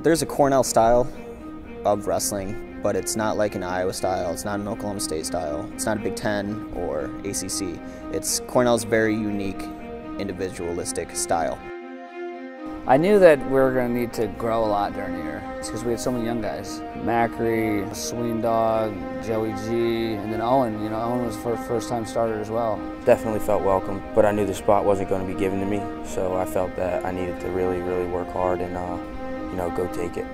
There's a Cornell style of wrestling, but it's not like an Iowa style, it's not an Oklahoma State style, it's not a Big Ten or ACC. It's Cornell's very unique, individualistic style. I knew that we were going to need to grow a lot during the year because we had so many young guys. Macri, Swing Dog, Joey G, and then Owen. You know, Owen was a first-time starter as well. Definitely felt welcome, but I knew the spot wasn't going to be given to me, so I felt that I needed to really work hard and go take it.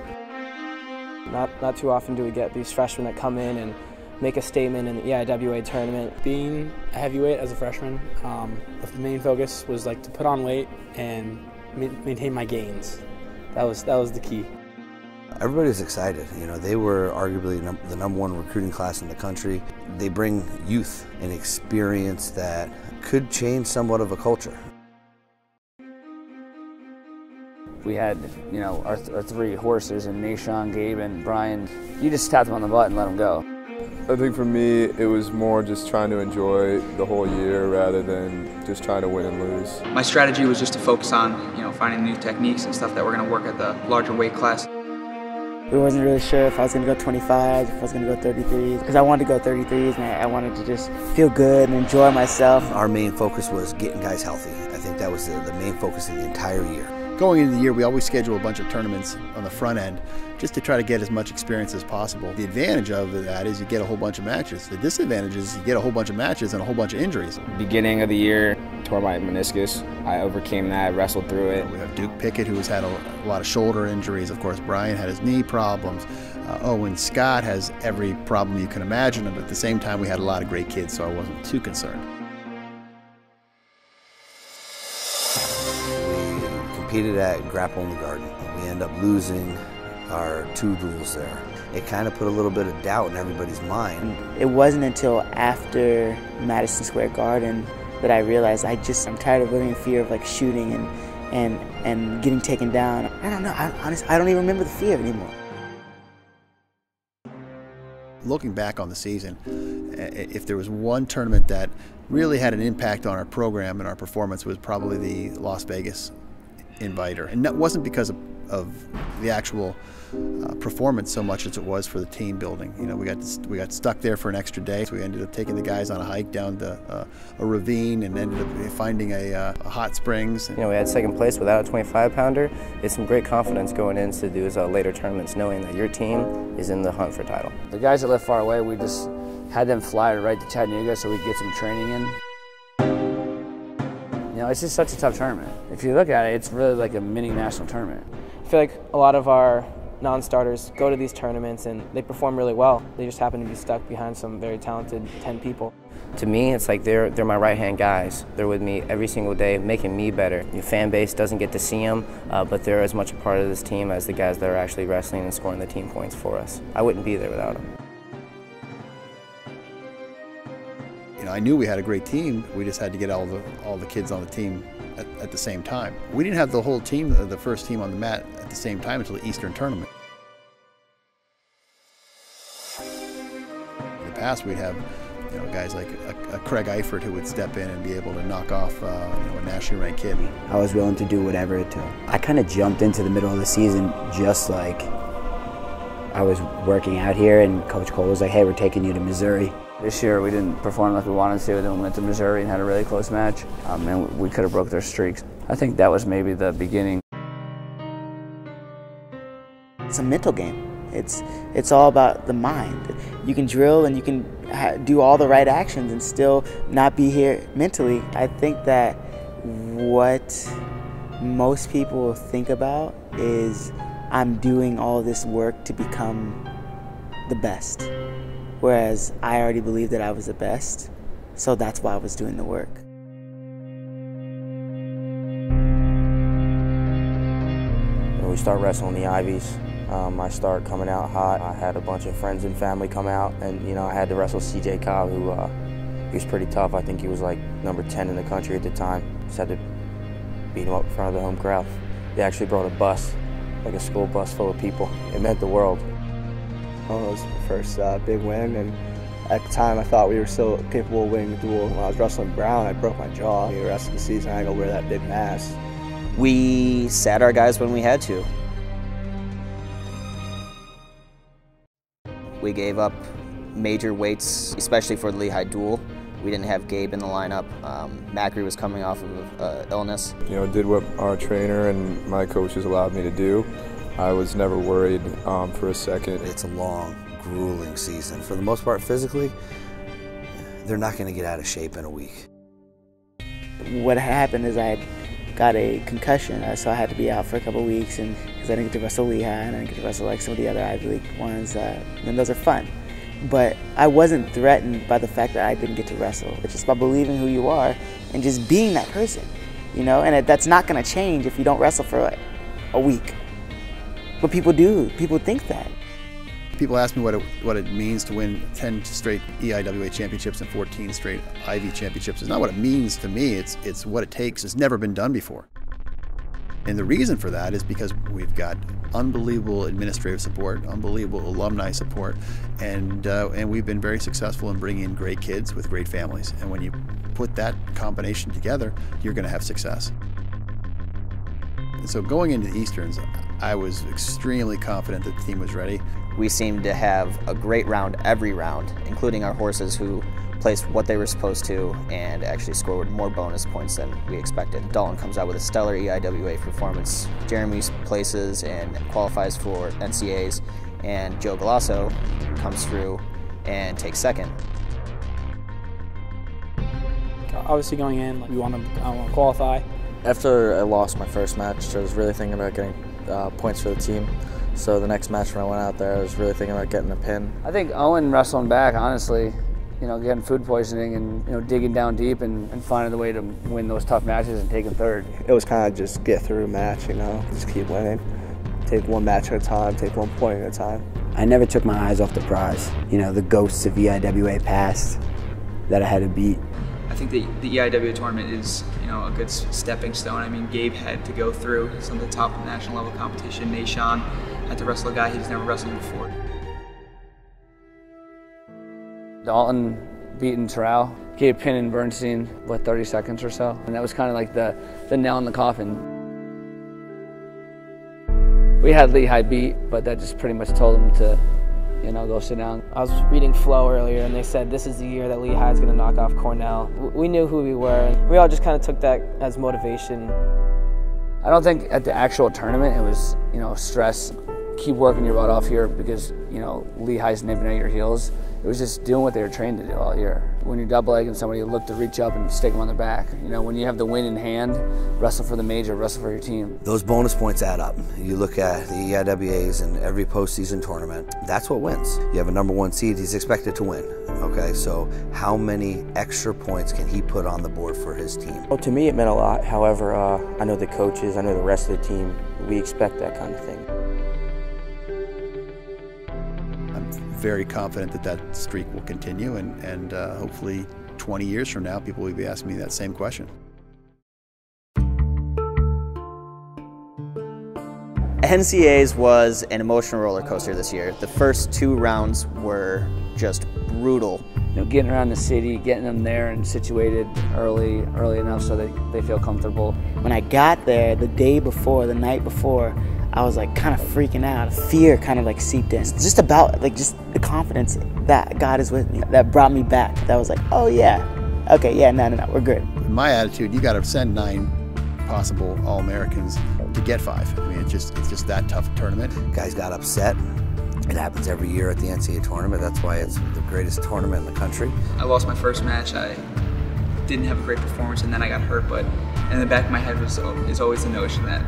Not too often do we get these freshmen that come in and make a statement in the EIWA tournament. Being a heavyweight as a freshman, the main focus was like to put on weight and maintain my gains. That was the key. Everybody was excited. You know, they were arguably the #1 recruiting class in the country. They bring youth and experience that could change somewhat of a culture. We had, you know, our 3 horses, and Nashon, Gabe, and Brian. You just tap them on the butt and let them go. I think for me, it was more just trying to enjoy the whole year rather than just trying to win and lose. My strategy was just to focus on, finding new techniques and stuff that we're going to work at the larger weight class. We wasn't really sure if I was going to go 25s, if I was going to go 33s, because I wanted to go 33s and I wanted to just feel good and enjoy myself. Our main focus was getting guys healthy. I think that was the main focus of the entire year. Going into the year, we always schedule a bunch of tournaments on the front end just to try to get as much experience as possible. The advantage of that is you get a whole bunch of matches. The disadvantage is you get a whole bunch of matches and a whole bunch of injuries. Beginning of the year, tore my meniscus. I overcame that, wrestled through it. We have Duke Pickett, who has had a lot of shoulder injuries. Of course, Brian had his knee problems. Owen Scott has every problem you can imagine, but at the same time, we had a lot of great kids, so I wasn't too concerned. Competed at Grapple in the Garden. We end up losing our 2 duels there. It kind of put a little bit of doubt in everybody's mind. It wasn't until after Madison Square Garden that I realized I'm tired of living in fear of like shooting and getting taken down. I don't know, honestly, I don't even remember the fear anymore. Looking back on the season, if there was one tournament that really had an impact on our program and our performance, it was probably the Las Vegas Inviter. And that wasn't because of the actual performance so much as it was for the team building. You know, we got stuck there for an extra day, so we ended up taking the guys on a hike down to a ravine and ended up finding a hot springs. You know, we had second place without a 25-pounder. It's some great confidence going into these later tournaments, knowing that your team is in the hunt for title. The guys that live far away, we just had them fly right to Chattanooga so we could get some training in. You know, it's just such a tough tournament. If you look at it, it's really like a mini national tournament. I feel like a lot of our non-starters go to these tournaments and they perform really well. They just happen to be stuck behind some very talented 10 people. To me, it's like they're my right-hand guys. They're with me every single day, making me better. Your fan base doesn't get to see them, but they're as much a part of this team as the guys that are actually wrestling and scoring the team points for us. I wouldn't be there without them. You know, I knew we had a great team. We just had to get all the kids on the team at the same time. We didn't have the whole team, the first team on the mat at the same time until the Eastern tournament. In the past, we'd have guys like a Craig Eifert who would step in and be able to knock off a nationally ranked kid. I was willing to do whatever it took. I kind of jumped into the middle of the season just like I was working out here, and Coach Cole was like, "Hey, we're taking you to Missouri." This year we didn't perform like we wanted to, then we went to Missouri and had a really close match, and we could have broke their streaks. I think that was maybe the beginning. It's a mental game. It's all about the mind. You can drill and you can do all the right actions and still not be here mentally. I think that what most people think about is I'm doing all this work to become the best. Whereas I already believed that I was the best, so that's why I was doing the work. When we start wrestling the Ivies, I start coming out hot. I had a bunch of friends and family come out, and I had to wrestle CJ Cobb, who he was pretty tough. I think he was like number 10 in the country at the time. Just had to beat him up in front of the home crowd. They actually brought a bus, like a school bus full of people. It meant the world. It was my first big win, and at the time I thought we were still capable of winning the duel. When I was wrestling Brown, I broke my jaw. The rest of the season I go wear that big mask. We sat our guys when we had to. We gave up major weights, especially for the Lehigh duel. We didn't have Gabe in the lineup. Macri was coming off of illness. You know, did what our trainer and my coaches allowed me to do. I was never worried for a second. It's a long, grueling season. For the most part, physically, they're not going to get out of shape in a week. What happened is I got a concussion, so I had to be out for a couple of weeks, and because I didn't get to wrestle Lehigh, and I didn't get to wrestle like some of the other Ivy League ones, and those are fun. But I wasn't threatened by the fact that I didn't get to wrestle. It's just by believing who you are and just being that person, you know? And that's not gonna change if you don't wrestle for like a week. But people do, people think that. People ask me what it means to win 10 straight EIWA championships and 14 straight Ivy championships. It's not what it means to me, it's what it takes. It's never been done before. And the reason for that is because we've got unbelievable administrative support, unbelievable alumni support, and we've been very successful in bringing in great kids with great families. And when you put that combination together, you're going to have success. And so going into the Easterns, I was extremely confident that the team was ready. We seemed to have a great round every round, including our horses who placed what they were supposed to and actually scored more bonus points than we expected. Dalton comes out with a stellar EIWA performance. Jeremy places and qualifies for NCAs, and Joe Galasso comes through and takes second. Obviously going in, we want to qualify. After I lost my first match, I was really thinking about getting points for the team. So the next match when I went out there, I was really thinking about getting a pin. I think Owen wrestling back, honestly, you know, getting food poisoning and, you know, digging down deep and finding the way to win those tough matches and taking third. It was kind of just get through a match, you know, just keep winning. Take one match at a time, take 1 point at a time. I never took my eyes off the prize. You know, the ghosts of EIWA past that I had to beat. I think the EIWA tournament is, you know, a good stepping stone. I mean, Gabe had to go through some of the top national level competition. Nashawn had to wrestle a guy he's never wrestled before. Dalton beating Terrell, Gabe pinning Bernstein, what, 30 seconds or so? And that was kind of like the nail in the coffin. We had Lehigh beat, but that just pretty much told him to, you know, go sit down. I was reading Flow earlier, and they said this is the year that Lehigh is going to knock off Cornell. We knew who we were, and we all just kind of took that as motivation. I don't think at the actual tournament it was, you know, stress. Keep working your butt off here because, you know, Lehigh's nipping at your heels. It was just doing what they were trained to do all year. When you're double legging somebody, you look to reach up and stick them on their back. You know, when you have the win in hand, wrestle for the major, wrestle for your team. Those bonus points add up. You look at the EIWAs and every postseason tournament, that's what wins. You have a #1 seed, he's expected to win. Okay, so how many extra points can he put on the board for his team? Well, to me it meant a lot. However, I know the coaches, I know the rest of the team, we expect that kind of thing. Very confident that that streak will continue, and hopefully 20 years from now, people will be asking me that same question. NCAs was an emotional roller coaster this year. The first 2 rounds were just brutal. You know, getting around the city, getting them there and situated early enough so they feel comfortable. When I got there the day before, the night before, I was like kind of freaking out. Fear kind of like seeped in. It's just about like just the confidence that God is with me. That brought me back. That was like, oh yeah, okay, yeah, no, we're good. In my attitude, you got to send 9 possible All-Americans to get 5. I mean, it's just that tough a tournament. Guys got upset. It happens every year at the NCAA tournament. That's why it's the greatest tournament in the country. I lost my first match. I didn't have a great performance, and then I got hurt. But in the back of my head is always the notion that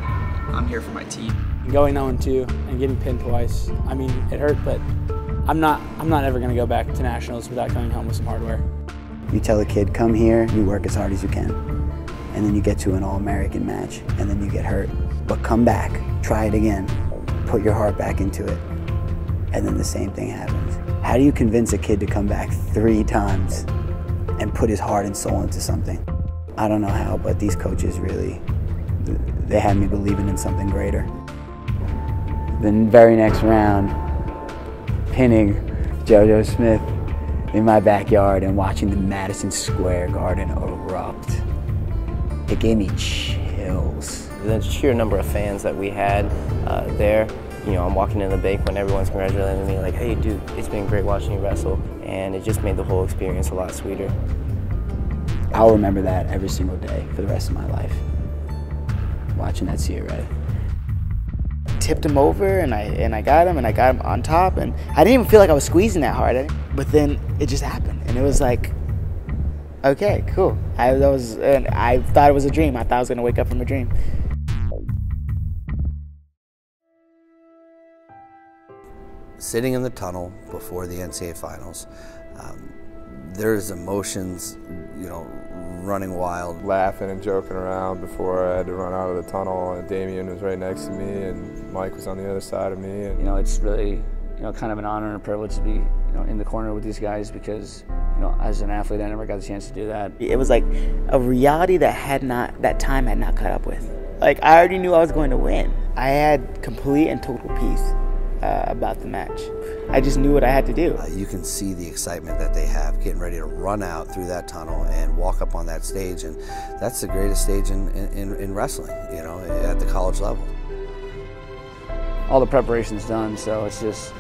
I'm here for my team. Going 0-2 and getting pinned twice, I mean, it hurt, but I'm not ever going to go back to nationals without coming home with some hardware. You tell a kid, come here, you work as hard as you can. And then you get to an All-American match, and then you get hurt. But come back, try it again, put your heart back into it, and then the same thing happens. How do you convince a kid to come back 3 times and put his heart and soul into something? I don't know how, but these coaches really, they had me believing in something greater. The very next round, pinning JoJo Smith in my backyard and watching the Madison Square Garden erupt. It gave me chills. The sheer number of fans that we had there You know, I'm walking in the bank when everyone's congratulating me, like, hey dude, it's been great watching you wrestle, and it just made the whole experience a lot sweeter. I'll remember that every single day for the rest of my life, watching that see it ready. Tipped him over, and I got him on top, and I didn't even feel like I was squeezing that hard, but then it just happened, and it was like, okay, cool. I thought it was a dream. I thought I was gonna wake up from a dream. Sitting in the tunnel before the NCAA finals, there's emotions, you know, running wild. Laughing and joking around before I had to run out of the tunnel, and Damien was right next to me, and Mike was on the other side of me. And you know, it's really, you know, kind of an honor and a privilege to be, you know, in the corner with these guys, because, you know, as an athlete, I never got the chance to do that. It was like a reality that time had not caught up with. Like, I already knew I was going to win. I had complete and total peace about the match. I just knew what I had to do. You can see the excitement that they have getting ready to run out through that tunnel and walk up on that stage, and that's the greatest stage in wrestling, you know, at the college level. All the preparation's done, so it's just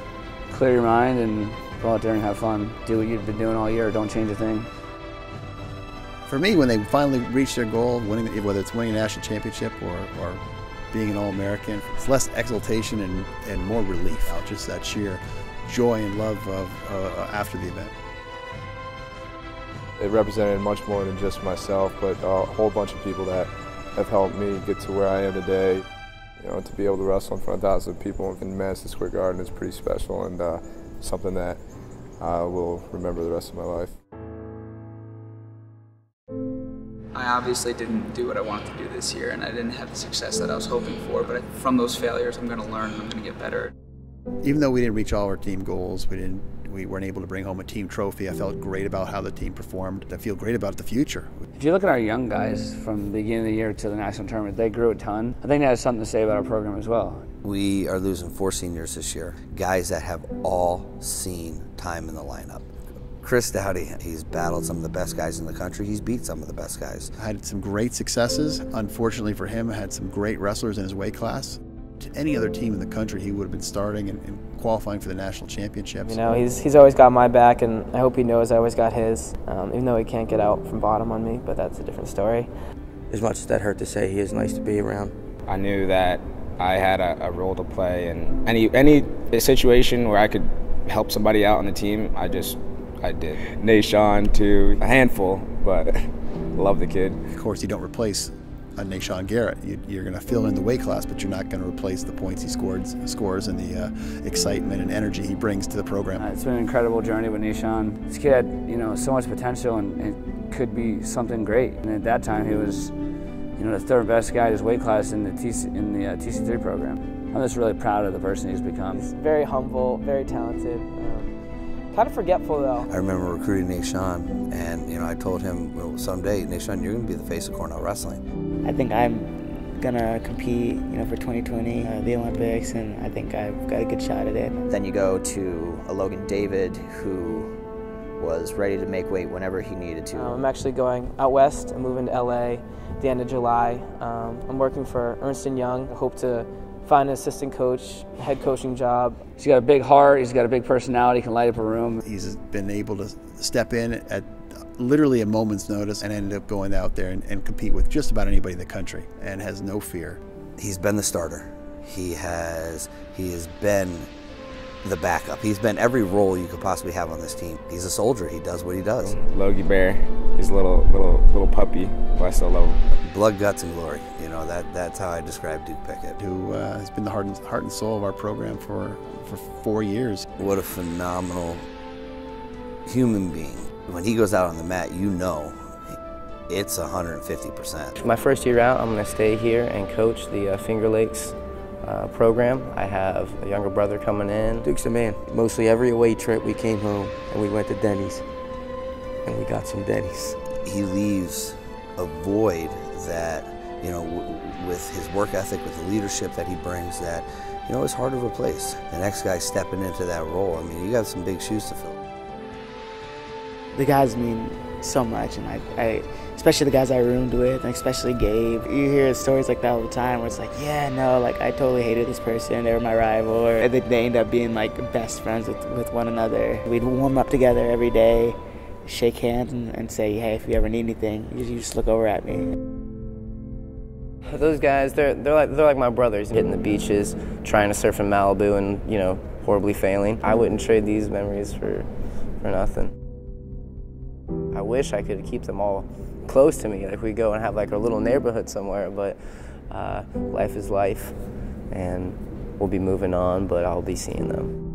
clear your mind and go out there and have fun. Do what you've been doing all year, don't change a thing. For me, when they finally reach their goal, winning, whether it's winning a national championship or being an All-American, it's less exultation and more relief. Just that sheer joy and love of after the event. It represented much more than just myself, but a whole bunch of people that have helped me get to where I am today. You know, to be able to wrestle in front of thousands of people in Madison Square Garden is pretty special, and something that I will remember the rest of my life. I obviously didn't do what I wanted to do this year, and I didn't have the success that I was hoping for, but from those failures I'm going to learn and I'm going to get better. Even though we didn't reach all our team goals, we weren't able to bring home a team trophy, I felt great about how the team performed. I feel great about the future. If you look at our young guys from the beginning of the year to the national tournament, they grew a ton. I think that has something to say about our program as well. We are losing 4 seniors this year, guys that have all seen time in the lineup. Chris Dowdy, he's battled some of the best guys in the country. He's beat some of the best guys. Had some great successes. Unfortunately for him, had some great wrestlers in his weight class. To any other team in the country, he would have been starting and qualifying for the national championships. You know, he's always got my back, and I hope he knows I always got his, even though he can't get out from bottom on me, but that's a different story. As much as that hurt to say, he is nice to be around. I knew that I had a role to play, and any situation where I could help somebody out on the team, I did. Nashawn too, a handful, but love the kid. Of course, you don't replace a Nashawn Garrett. You're going to fill in the weight class, but you're not going to replace the points he scores and the excitement and energy he brings to the program. It's been an incredible journey with Nashawn. This kid had, you know, so much potential and could be something great. And at that time, he was, you know, the 3rd best guy in his weight class in the TC3 program. I'm just really proud of the person he's become. He's very humble, very talented. Kind of forgetful though. I remember recruiting Nashawn, and you know, I told him, well, someday, Nashawn, you're going to be the face of Cornell wrestling. I think I'm gonna compete, you know, for 2020, the Olympics, and I think I've got a good shot at it. Then you go to a Logan David who was ready to make weight whenever he needed to. I'm actually going out west and moving to LA at the end of July. I'm working for Ernst & Young. I hope to find an assistant coach, head coaching job. He's got a big heart, he's got a big personality, can light up a room. He's been able to step in at literally a moment's notice and ended up going out there and compete with just about anybody in the country and has no fear. He's been the starter. He has been the backup. He's been every role you could possibly have on this team. He's a soldier. He does what he does. Logie Bear, he's a little puppy, but I still love him. Blood, guts, and glory. You know, that's how I describe Duke Pickett. Who has been the heart and soul of our program for 4 years. What a phenomenal human being. When he goes out on the mat, you know it's 150%. My first year out, I'm going to stay here and coach the Finger Lakes program. I have a younger brother coming in. Duke's the man. Mostly every away trip we came home and we went to Denny's and we got some Denny's. He leaves a void that, you know, with his work ethic, with the leadership that he brings, that, you know, it's hard to replace. The next guy stepping into that role, I mean, you got some big shoes to fill. The guys mean so much, and I especially the guys I roomed with, and especially Gabe. You hear stories like that all the time where it's like, yeah, no, like I totally hated this person, they were my rival, or they end up being like best friends with one another. We'd warm up together every day, shake hands and say, hey, if you ever need anything, you just look over at me. Those guys, they're like my brothers, hitting the beaches, trying to surf in Malibu and, you know, horribly failing. I wouldn't trade these memories for nothing. I wish I could keep them all close to me, like we go and have like our little neighborhood somewhere, but life is life, and we'll be moving on, but I'll be seeing them.